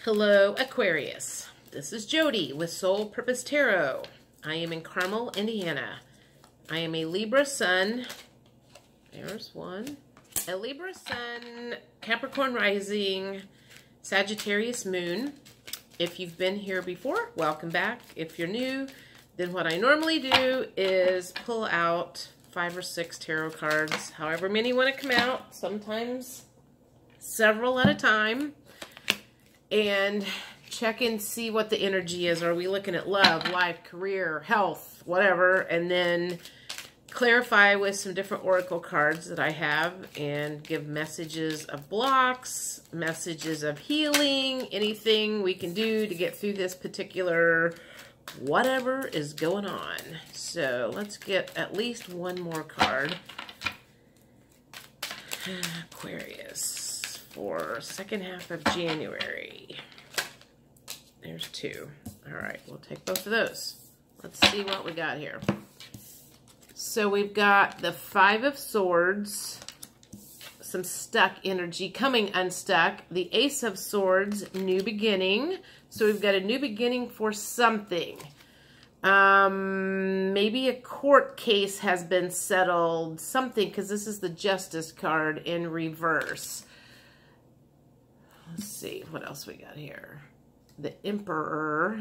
Hello, Aquarius. This is Jody with Soul Purpose Tarot. I am in Carmel, Indiana. I am a Libra Sun. There's one. A Libra Sun, Capricorn Rising, Sagittarius Moon. If you've been here before, welcome back. If you're new, then what I normally do is pull out 5 or 6 tarot cards, however many want to come out, sometimes several at a time, and check and see what the energy is. Are we looking at love, life, career, health, whatever, and then clarify with some different oracle cards that I have and give messages of blocks, messages of healing, anything we can do to get through this particular whatever is going on. So let's get at least one more card. Aquarius for second half of January. There's 2. All right, we'll take both of those. Let's see what we got here. So we've got the 5 of Swords, some stuck energy coming unstuck. The Ace of Swords, new beginning. So we've got a new beginning for something. Maybe a court case has been settled, something, because this is the Justice card in reverse. Let's see what else we got here. The Emperor.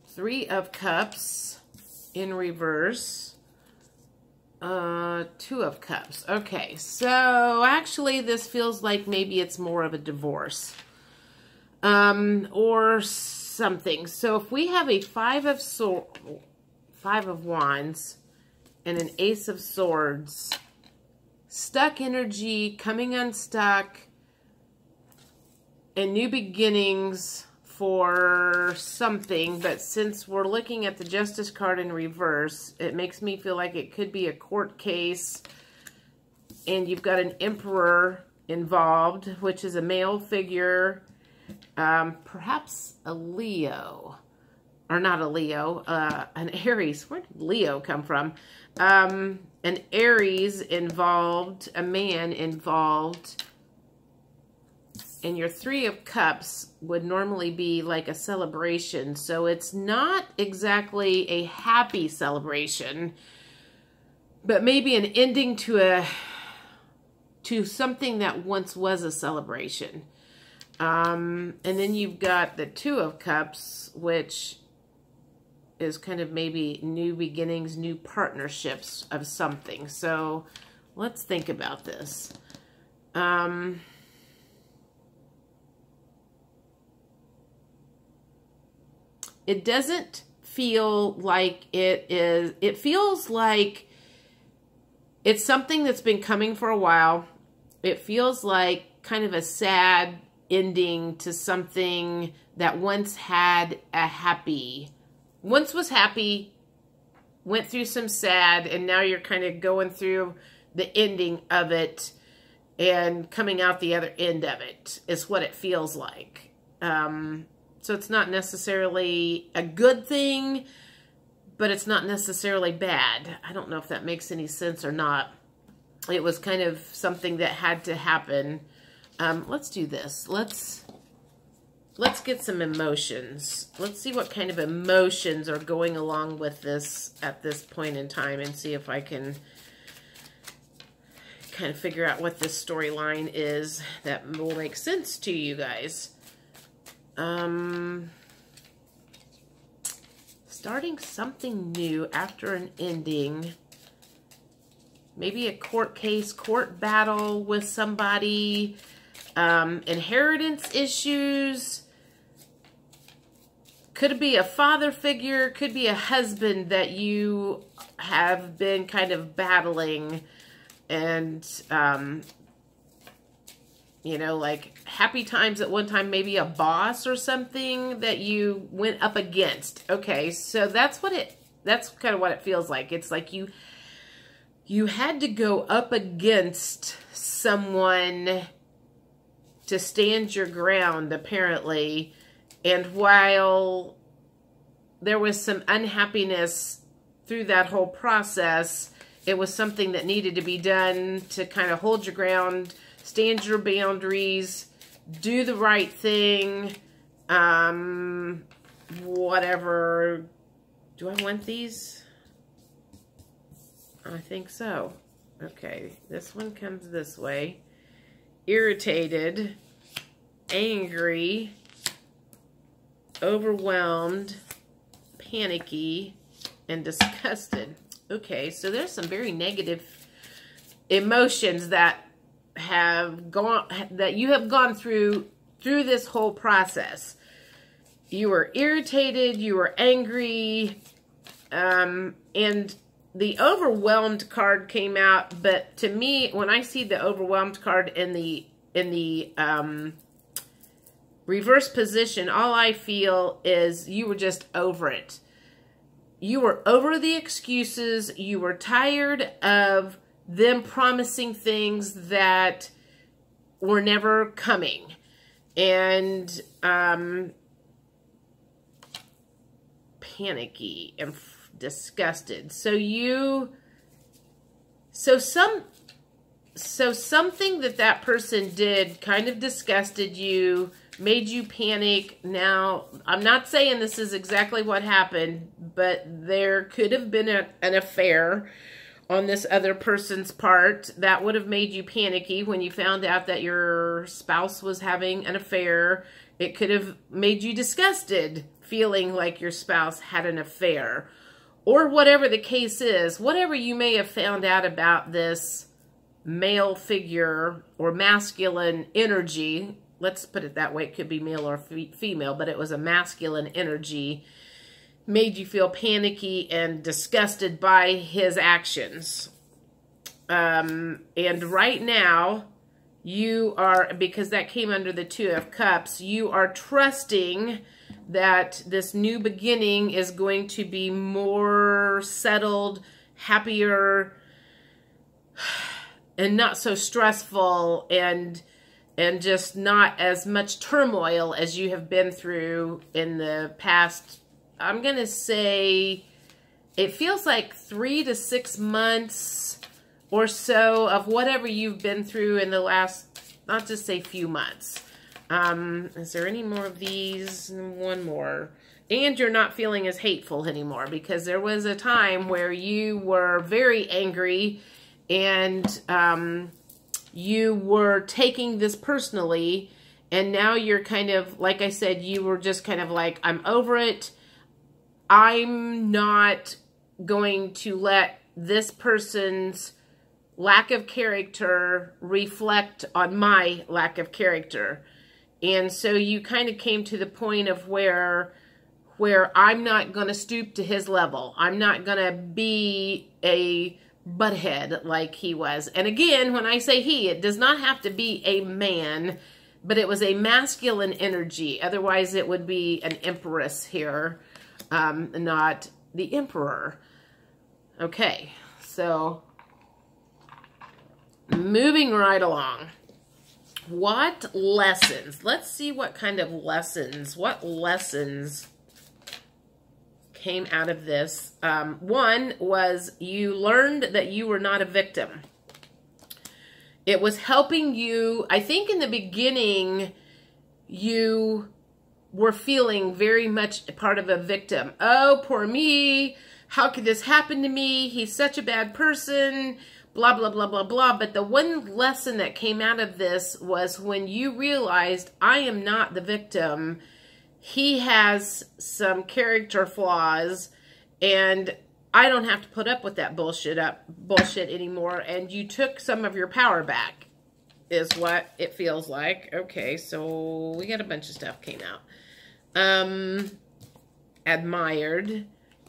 3 of Cups in reverse. 2 of Cups. Okay, so actually this feels like maybe it's more of a divorce. Or something. So if we have a 5 of Wands and an Ace of Swords, stuck energy, coming unstuck, and new beginnings for something, but since we're looking at the Justice card in reverse, it makes me feel like it could be a court case, and you've got an Emperor involved, which is a male figure, perhaps a Leo, or not a Leo, an Aries. Where did Leo come from? An Aries involved, a man involved. And your 3 of Cups would normally be like a celebration. So it's not exactly a happy celebration, but maybe an ending to something that once was a celebration. And then you've got the 2 of Cups, which is kind of maybe new beginnings, new partnerships of something. So let's think about this. It doesn't feel like it is. It feels like it's something that's been coming for a while. It feels like kind of a sad ending to something that once had a happy, once was happy, went through some sad, and now you're kind of going through the ending of it and coming out the other end of it is what it feels like. So it's not necessarily a good thing, but it's not necessarily bad. I don't know if that makes any sense or not. It was kind of something that had to happen. Let's do this. Let's get some emotions. Let's see what kind of emotions are going along with this at this point in time and see if I can kind of figure out what this storyline is that will make sense to you guys. Starting something new after an ending. Maybe a court case, court battle with somebody. Inheritance issues. Could be a father figure. Could be a husband that you have been kind of battling. And, you know, like happy times at one time, maybe a boss or something that you went up against. Okay, so that's kind of what it feels like. It's like you had to go up against someone to stand your ground, apparently. And while there was some unhappiness through that whole process, it was something that needed to be done to kind of hold your ground stand your boundaries, do the right thing, whatever. Do I want these? I think so. Okay, this one comes this way. Irritated, angry, overwhelmed, panicky, and disgusted. Okay, so there's some very negative emotions that you have gone through this whole process. You were irritated, you were angry, and the overwhelmed card came out. But to me, when I see the overwhelmed card in the reverse position, all I feel is you were just over it. You were over the excuses. You were tired of them promising things that were never coming. And panicky and disgusted. So something that person did kind of disgusted you, made you panic. Now, I'm not saying this is exactly what happened, but there could have been an affair on this other person's part that would have made you panicky when you found out that your spouse was having an affair. It could have made you disgusted, feeling like your spouse had an affair. Or whatever the case is, whatever you may have found out about this male figure or masculine energy, let's put it that way, it could be male or female, but it was a masculine energy, made you feel panicky and disgusted by his actions. And right now, you are, because that came under the Two of Cups, you are trusting that this new beginning is going to be more settled, happier, and not so stressful, and just not as much turmoil as you have been through in the past. I'm going to say it feels like 3 to 6 months or so of whatever you've been through in the last, not just say few months. Is there any more of these? One more. And you're not feeling as hateful anymore, because there was a time where you were very angry and you were taking this personally, and now you're kind of, like I said, you were just kind of like, I'm over it. I'm not going to let this person's lack of character reflect on my lack of character. And so you kind of came to the point of where I'm not going to stoop to his level. I'm not going to be a butthead like he was. And again, when I say he, it does not have to be a man, but it was a masculine energy. Otherwise, it would be an empress here, not the emperor. Okay, so moving right along. What lessons? Let's see what kind of lessons, what lessons came out of this. One was you learned that you were not a victim. It was helping you. I think in the beginning, you were feeling very much a part of a victim. Oh, poor me. How could this happen to me? He's such a bad person. Blah, blah, blah, blah, blah. But the one lesson that came out of this was when you realized, I am not the victim. He has some character flaws, and I don't have to put up with that bullshit anymore. And you took some of your power back, is what it feels like. Okay, so we got a bunch of stuff came out. Admired.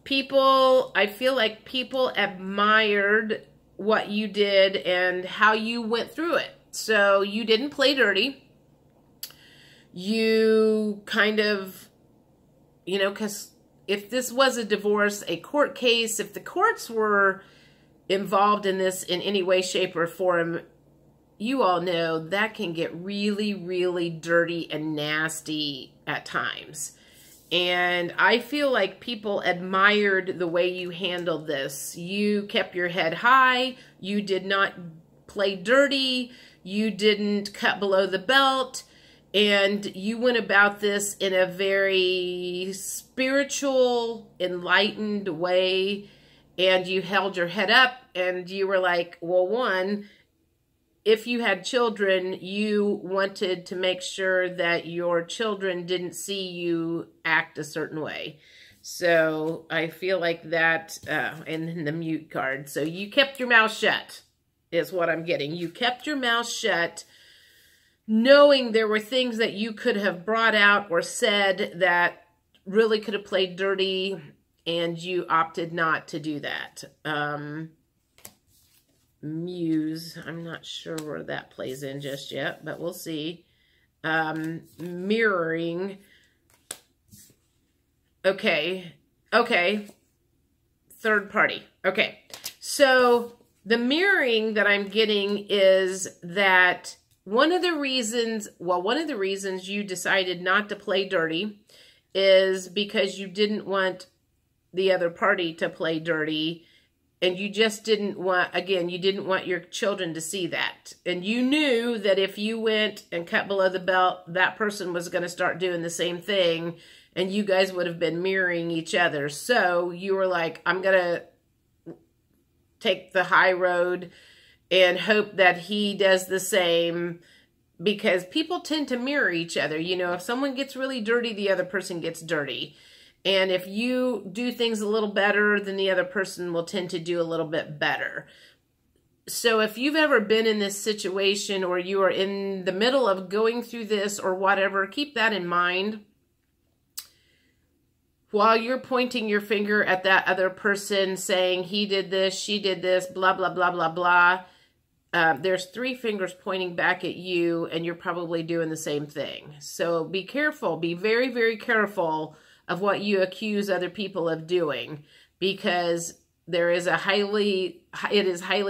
People, I feel like people admired what you did and how you went through it. So you didn't play dirty. You kind of, you know, because if this was a divorce, a court case, if the courts were involved in this in any way, shape, or form, you all know that can get really, really dirty and nasty at times. And I feel like people admired the way you handled this. You kept your head high. You did not play dirty. you didn't cut below the belt, and you went about this in a very spiritual, enlightened way, and you held your head up, and you were like, well, one, if you had children, you wanted to make sure that your children didn't see you act a certain way. So I feel like that, and then the mute card. So you kept your mouth shut, is what I'm getting. You kept your mouth shut, knowing there were things that you could have brought out or said that really could have played dirty, and you opted not to do that. Muse, I'm not sure where that plays in just yet, but we'll see. Mirroring. Okay. Third party. Okay. So the mirroring that I'm getting is that one of the reasons you decided not to play dirty is because you didn't want the other party to play dirty, and you just didn't want, again, you didn't want your children to see that. And you knew that if you went and cut below the belt, that person was going to start doing the same thing, and you guys would have been mirroring each other. So you were like, I'm going to take the high road and hope that he does the same, because people tend to mirror each other. You know, if someone gets really dirty, the other person gets dirty. And if you do things a little better, then the other person will tend to do a little bit better. So if you've ever been in this situation, or you are in the middle of going through this or whatever, keep that in mind. While you're pointing your finger at that other person saying, he did this, she did this, blah, blah, blah, blah, blah. There's 3 fingers pointing back at you, and you're probably doing the same thing. So be careful. Be very, very careful of what you accuse other people of doing, because it is highly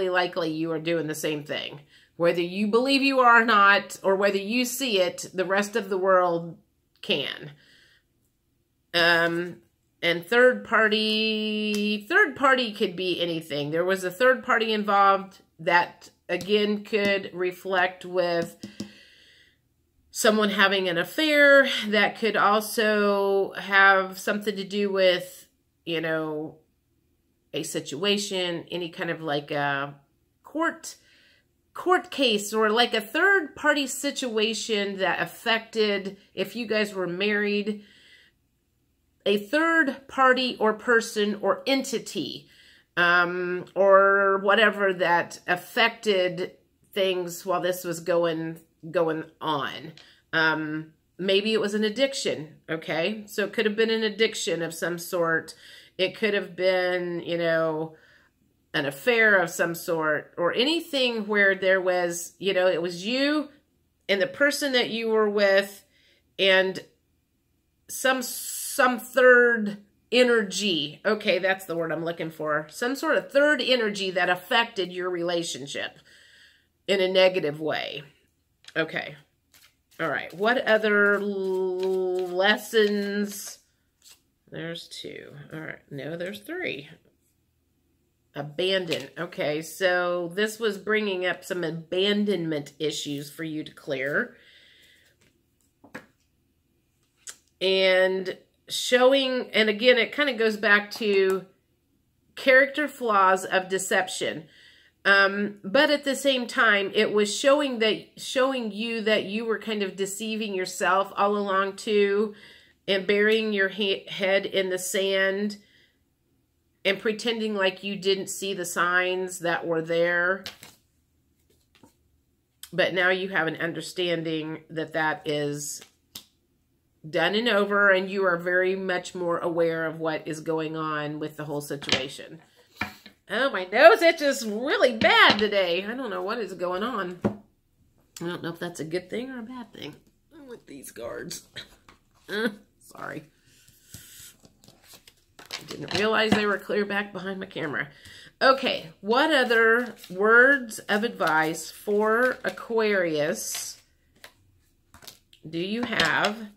likely you are doing the same thing. Whether you believe you are or not, or whether you see it, the rest of the world can. And third party could be anything. There was a third party involved that, again, could reflect with someone having an affair. That could also have something to do with, you know, a situation, any kind of like a court case, or like a third party situation that affected, if you guys were married, a third party or person or entity, or whatever, that affected things while this was going on. Maybe it was an addiction, okay? So it could have been an addiction of some sort. It could have been, you know, an affair of some sort, or anything where there was, you know, it was you and the person that you were with, and some third energy. Okay, that's the word I'm looking for. Some sort of third energy that affected your relationship in a negative way. Okay. All right. What other lessons? There's 2. All right. No, there's 3. Abandon. Okay. So this was bringing up some abandonment issues for you to clear. And showing, and again, it kind of goes back to character flaws of deception. But at the same time, it was showing you that you were kind of deceiving yourself all along too, and burying your head in the sand and pretending like you didn't see the signs that were there. But now you have an understanding that that is done and over, and you are very much more aware of what is going on with the whole situation. Oh, my nose itches really bad today. I don't know what is going on. I don't know if that's a good thing or a bad thing. With these guards. Sorry. I didn't realize they were clear back behind my camera. Okay, what other words of advice for Aquarius do you have?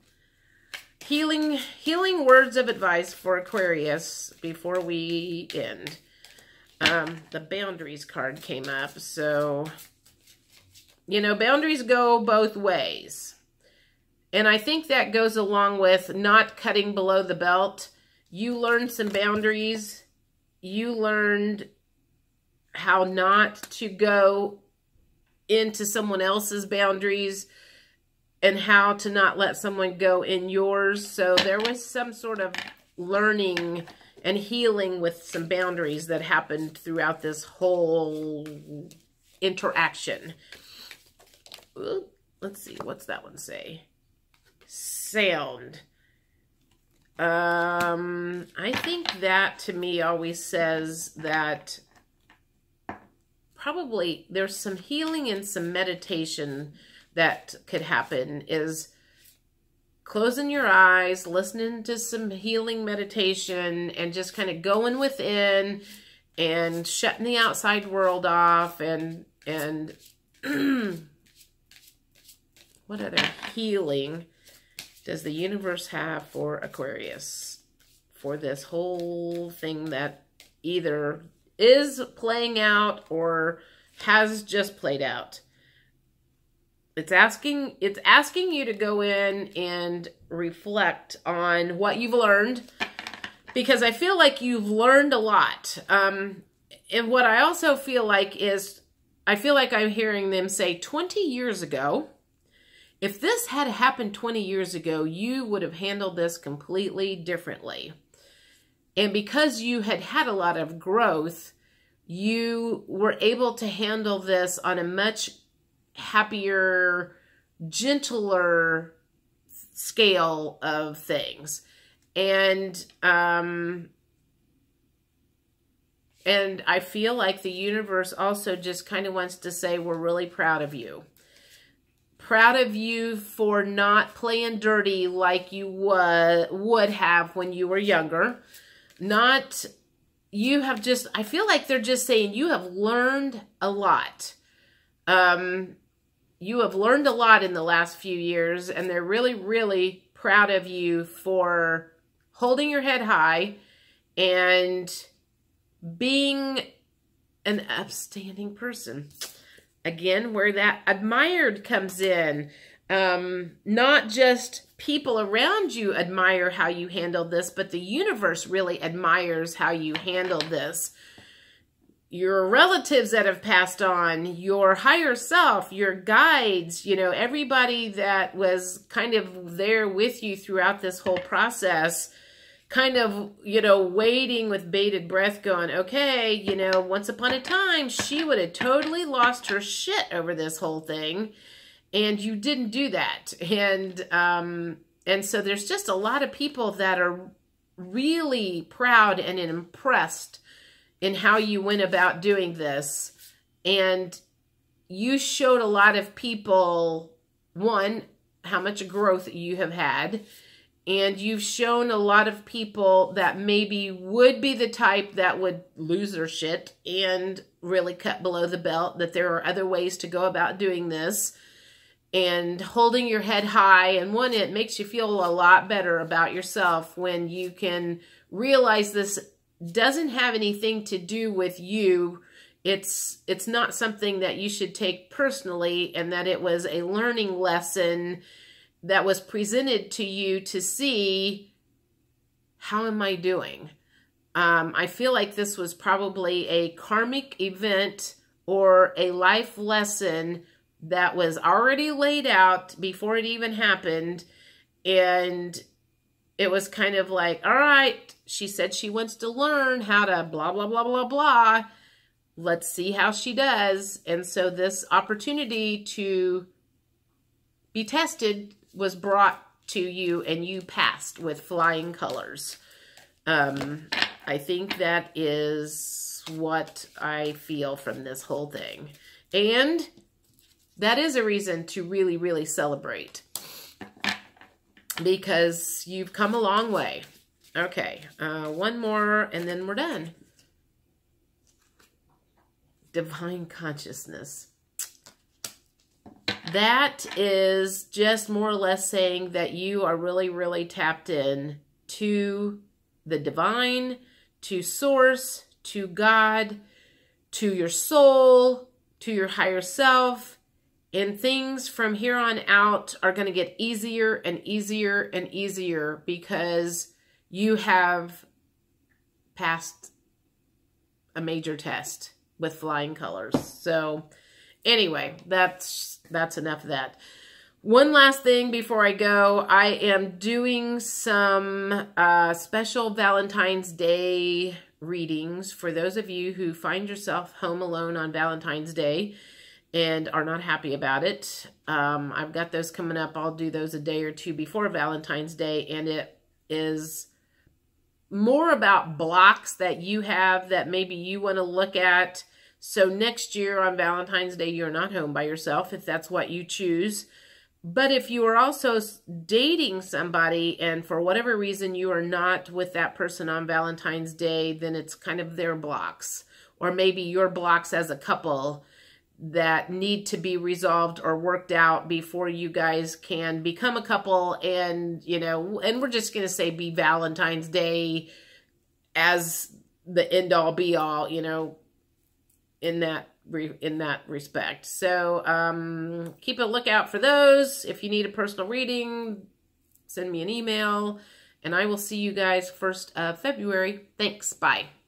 Healing words of advice for Aquarius before we end. The boundaries card came up, so You know, boundaries go both ways. And I think that goes along with not cutting below the belt. You learned some boundaries. You learned how not to go into someone else's boundaries and how to not let someone go in yours. So there was some sort of learning and healing with some boundaries that happened throughout this whole interaction. Ooh, let's see, what's that one say? Sound. I think that to me always says that probably there's some healing and some meditation that could happen, is closing your eyes, listening to some healing meditation, and just kind of going within and shutting the outside world off. And what other healing does the universe have for Aquarius? For this whole thing that either is playing out or has just played out. It's asking you to go in and reflect on what you've learned, because I feel like you've learned a lot. And what I also feel like is, I feel like I'm hearing them say 20 years ago, if this had happened 20 years ago, you would have handled this completely differently. And because you had had a lot of growth, you were able to handle this on a much happier, gentler scale of things. And I feel like the universe also just kind of wants to say, we're really proud of you. Proud of you for not playing dirty like you would have when you were younger. You have just, I feel like they're just saying you have learned a lot. You have learned a lot in the last few years, and they're really, really proud of you for holding your head high and being an upstanding person. Again, where that admired comes in. Not just people around you admire how you handled this, but the universe really admires how you handled this. Your relatives that have passed on, your higher self, your guides, you know, everybody that was kind of there with you throughout this whole process, kind of, you know, waiting with bated breath going, okay, you know, once upon a time, she would have totally lost her shit over this whole thing. And you didn't do that. And so there's just a lot of people that are really proud and impressed in how you went about doing this. And you showed a lot of people, one, how much growth you have had. And you've shown a lot of people that maybe would be the type that would lose their shit and really cut below the belt, that there are other ways to go about doing this. And holding your head high, and one, it makes you feel a lot better about yourself when you can realize this doesn't have anything to do with you. It's not something that you should take personally, and that it was a learning lesson that was presented to you to see, how am I doing? I feel like this was probably a karmic event or a life lesson that was already laid out before it even happened. And it was kind of like, all right, she said she wants to learn how to blah, blah, blah, blah, blah. Let's see how she does. And so this opportunity to be tested was brought to you, and you passed with flying colors. I think that is what I feel from this whole thing. And that is a reason to really, really celebrate, because you've come a long way. Okay, one more and then we're done. Divine consciousness. That is just more or less saying that you are really, really tapped in to the divine, to source, to God, to your soul, to your higher self. And things from here on out are going to get easier and easier and easier because you have passed a major test with flying colors. So anyway, that's enough of that. One last thing before I go, I am doing some special Valentine's Day readings for those of you who find yourself home alone on Valentine's Day and are not happy about it. I've got those coming up. I'll do those a day or two before Valentine's Day, and it is more about blocks that you have that maybe you want to look at. So next year on Valentine's Day, you're not home by yourself if that's what you choose. But if you are also dating somebody and for whatever reason you are not with that person on Valentine's Day, then it's kind of their blocks. Or maybe your blocks as a couple that need to be resolved or worked out before you guys can become a couple and, you know, and we're just going to say be Valentine's Day as the end all be all, you know, in that respect. So keep a lookout for those. If you need a personal reading, send me an email and I will see you guys 1st of February. Thanks. Bye.